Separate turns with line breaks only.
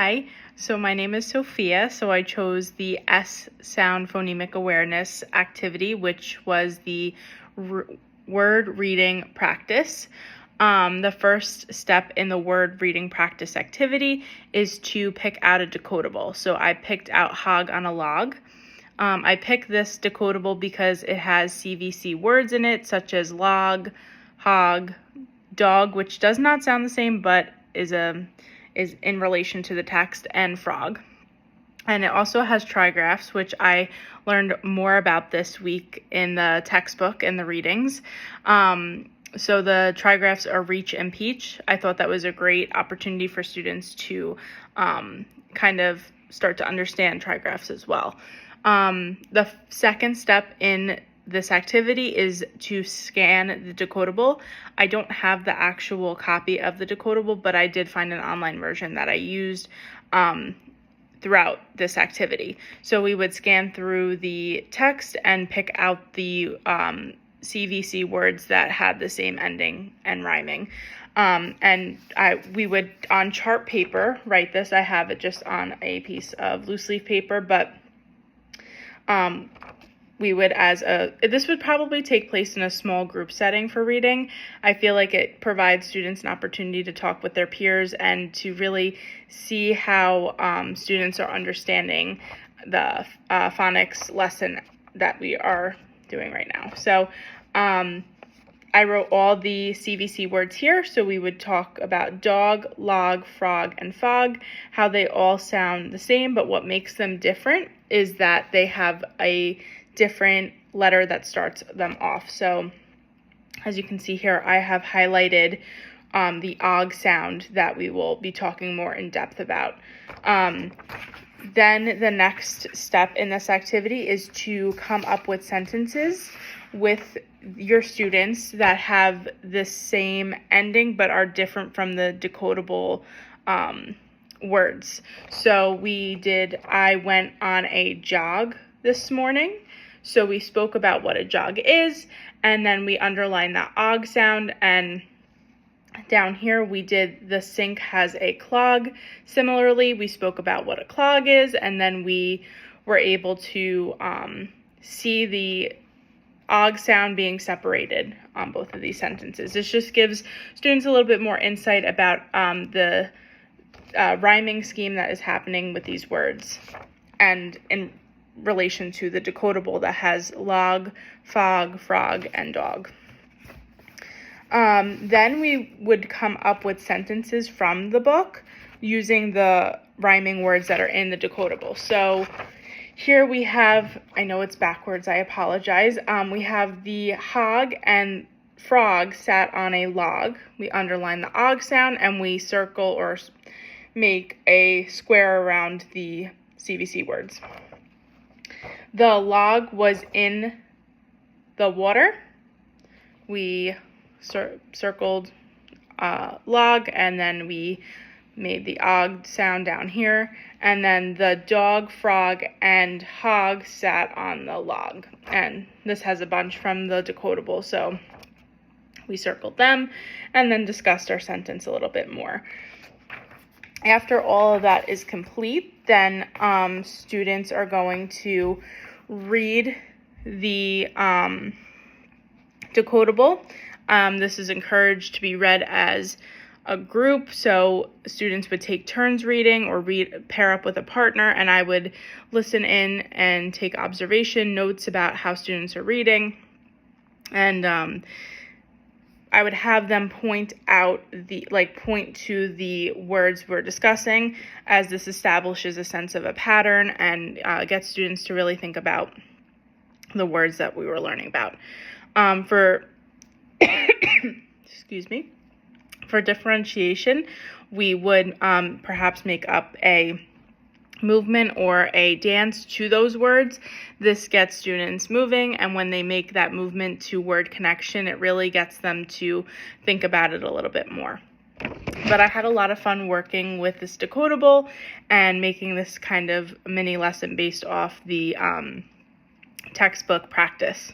Hi, so my name is Sophia, so I chose the S sound phonemic awareness activity, which was the word reading practice. The first step in the word reading practice activity is to pick out a decodable. So I picked out hog on a log. I picked this decodable because it has CVC words in it, such as log, hog, dog, which does not sound the same, but is in relation to the text, and frog. And it also has trigraphs, which I learned more about this week in the textbook and the readings. So the trigraphs are reach and peach. I thought that was a great opportunity for students to kind of start to understand trigraphs as well. The second step in this activity is to scan the decodable. I don't have the actual copy of the decodable, but I did find an online version that I used throughout this activity. So we would scan through the text and pick out the CVC words that had the same ending and rhyming. We would, on chart paper, write this. I have it just on a piece of loose leaf paper, but we would, this would probably take place in a small group setting for reading. I feel like it provides students an opportunity to talk with their peers and to really see how students are understanding the phonics lesson that we are doing right now. So I wrote all the CVC words here. So we would talk about dog, log, frog, and fog, how they all sound the same, but what makes them different is that they have a different letter that starts them off. So as you can see here, I have highlighted the og sound that we will be talking more in depth about. Then the next step in this activity is to come up with sentences with your students that have the same ending but are different from the decodable words. So I went on a jog this morning. So we spoke about what a jog is, and then we underlined that og sound, and down here we did the sink has a clog. Similarly, we spoke about what a clog is, and then we were able to see the og sound being separated on both of these sentences. This just gives students a little bit more insight about the rhyming scheme that is happening with these words, and in relation to the decodable that has log, fog, frog, and dog. Then we would come up with sentences from the book using the rhyming words that are in the decodable. So here we have, I know it's backwards, I apologize. We have the hog and frog sat on a log. We underline the og sound and we circle or make a square around the CVC words. The log was in the water. We circled log, and then we made the og sound down here. And then the dog, frog, and hog sat on the log. And this has a bunch from the decodable, so we circled them and then discussed our sentence a little bit more. After all of that is complete, then students are going to read the decodable. This is encouraged to be read as a group, so students would take turns reading or pair up with a partner, and I would listen in and take observation notes about how students are reading, and I would have them point to the words we're discussing, as this establishes a sense of a pattern and gets students to really think about the words that we were learning about. For differentiation, we would perhaps make up a movement or a dance to those words. This gets students moving, and when they make that movement to word connection, it really gets them to think about it a little bit more. But I had a lot of fun working with this decodable and making this kind of mini lesson based off the textbook practice.